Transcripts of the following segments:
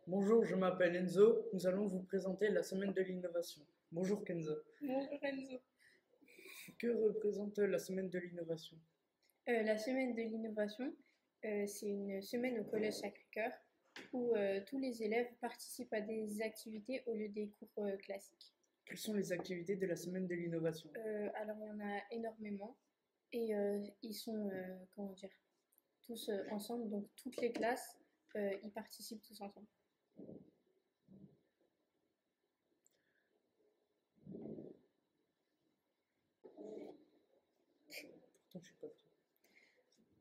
Bonjour, je m'appelle Enzo. Nous allons vous présenter la semaine de l'innovation. Bonjour Kenza. Bonjour Enzo. Que représente la semaine de l'innovation? La semaine de l'innovation, c'est une semaine au Collège Sacré-Cœur où tous les élèves participent à des activités au lieu des cours classiques. Quelles sont les activités de la semaine de l'innovation? Alors il y en a énormément et ils sont comment dire, tous ensemble, donc toutes les classes y participent tous ensemble.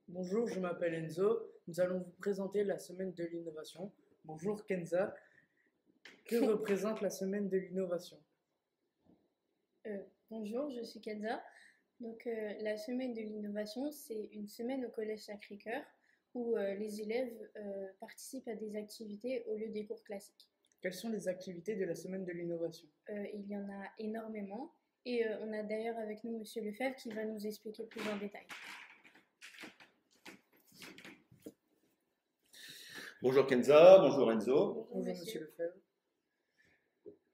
Bonjour, je m'appelle Enzo. Nous allons vous présenter la semaine de l'innovation. Bonjour Kenza. Que représente la semaine de l'innovation? Bonjour, je suis Kenza. Donc la semaine de l'innovation, c'est une semaine au Collège Sacré-Cœur où les élèves participent à des activités au lieu des cours classiques. Quelles sont les activités de la semaine de l'innovation? Il y en a énormément et on a d'ailleurs avec nous Monsieur Lefebvre qui va nous expliquer plus en détail. Bonjour Kenza, bonjour Enzo. Bonjour Monsieur Lefebvre.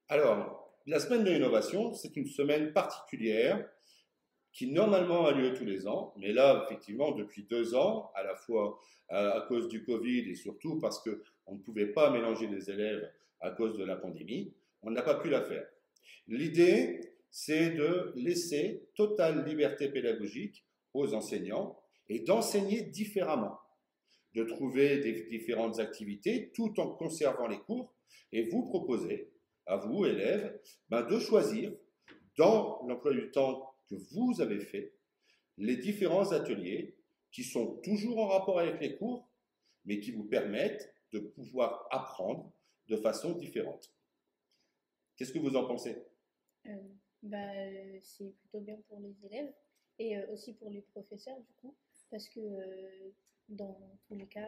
Alors, la semaine de l'innovation, c'est une semaine particulière qui normalement a lieu tous les ans, mais là, effectivement, depuis 2 ans, à la fois à cause du Covid et surtout parce qu'on ne pouvait pas mélanger les élèves à cause de la pandémie, on n'a pas pu la faire. L'idée, c'est de laisser totale liberté pédagogique aux enseignants et d'enseigner différemment, de trouver des différentes activités tout en conservant les cours et vous proposer, à vous, élèves, de choisir dans l'emploi du temps que vous avez fait, les différents ateliers qui sont toujours en rapport avec les cours, mais qui vous permettent de pouvoir apprendre de façon différente. Qu'est-ce que vous en pensez? C'est plutôt bien pour les élèves et aussi pour les professeurs du coup, parce que dans tous les cas,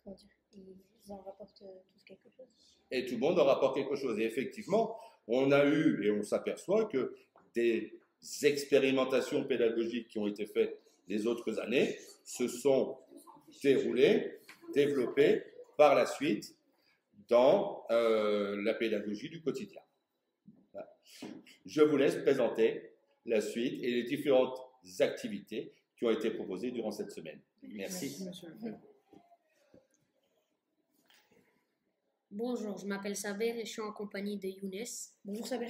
comment dire, ils en rapportent tous quelque chose. Et tout le monde en rapporte quelque chose. Et effectivement, on a eu et on s'aperçoit que des expérimentations pédagogiques qui ont été faites les autres années se sont déroulées, développées par la suite dans la pédagogie du quotidien. Je vous laisse présenter la suite et les différentes activités qui ont été proposées durant cette semaine. Merci. Bonjour, je m'appelle Saber et je suis en compagnie de Younes. Bonjour Saber.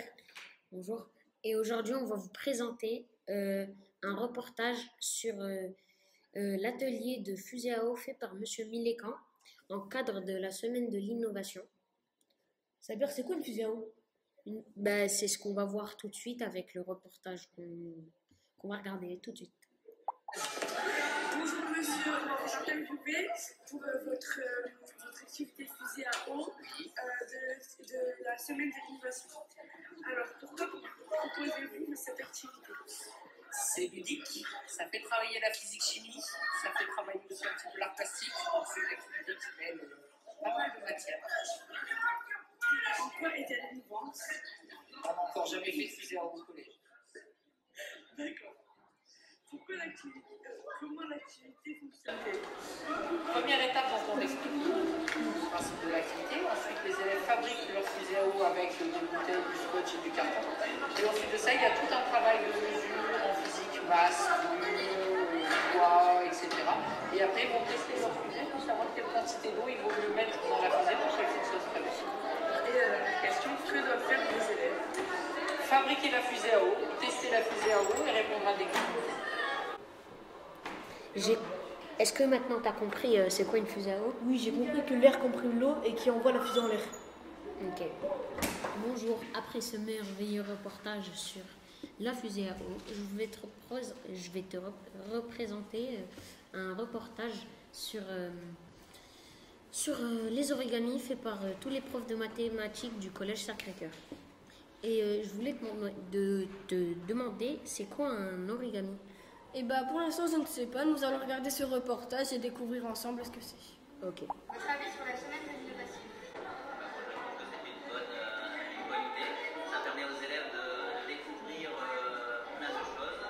Bonjour. Et aujourd'hui, on va vous présenter un reportage sur l'atelier de fusée à eau fait par Monsieur Milécan en cadre de la semaine de l'innovation. Saber, c'est quoi une fusée à eau? C'est ce qu'on va voir tout de suite avec le reportage qu'on va regarder tout de suite. Bonjour monsieur, je m'appelle Poupée pour votre activité fusée à eau de la semaine de l'innovation. Alors, pourquoi proposez-vous cette activité? C'est ludique, ça fait travailler la physique-chimie, ça fait travailler aussi un petit peu l'art plastique, donc c'est une activité qui mêle pas mal de matières. En quoi est-elle innovante? On n'a encore jamais fait de fusée à eau au collège. D'accord. Comment l'activité fonctionne-t-elle? Première étape, donc on explique le principe de l'activité. Ensuite, les élèves fabriquent leur fusée à eau avec des bouteilles, du scotch et du carton. Et ensuite de ça, il y a tout un travail de mesure en physique, masse, volume, poids, etc. Et après, ils vont tester leur fusée pour savoir quelle quantité d'eau ils vont le mettre dans la fusée pour qu'elle fonctionne très bien. Et la question, que doivent faire les élèves? Fabriquer la fusée à eau, tester la fusée à eau et répondre à des questions. Est-ce que maintenant tu as compris c'est quoi une fusée à eau? Oui, j'ai compris que l'air comprime l'eau et qui envoie la fusée en l'air. Ok. Bonjour, après ce merveilleux reportage sur la fusée à eau, je vais te représenter un reportage sur les origamis faits par tous les profs de mathématiques du Collège Sacré-Cœur. Et je voulais te demander, c'est quoi un origami? Pour l'instant, je ne sais pas. Nous allons regarder ce reportage et découvrir ensemble ce que c'est. Ok. Votre avis sur la semaine de l'innovation? C'est une bonne idée. Ça permet aux élèves de découvrir plein de choses.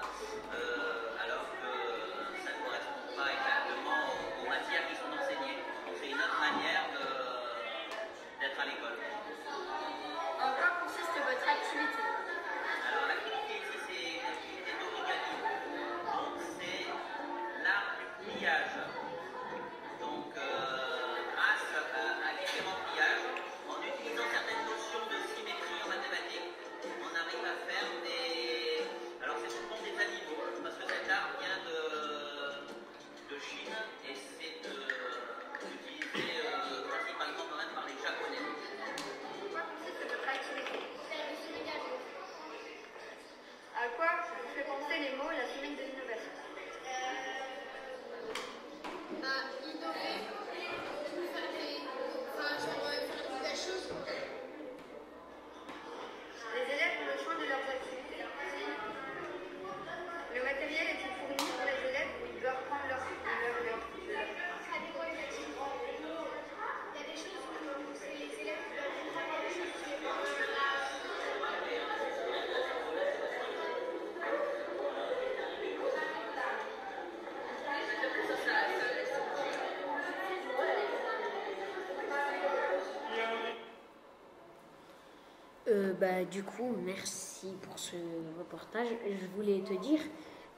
Du coup, merci pour ce reportage. Je voulais te dire,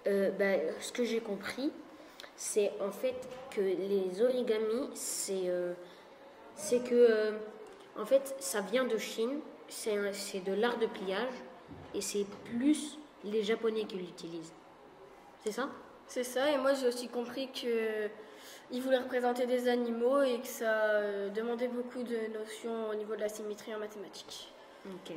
ce que j'ai compris, c'est en fait que les origamis, c'est que, en fait, ça vient de Chine, c'est de l'art de pliage, et c'est plus les Japonais qui l'utilisent. C'est ça? C'est ça, et moi j'ai aussi compris que il voulait représenter des animaux et que ça demandait beaucoup de notions au niveau de la symétrie en mathématiques. Ok.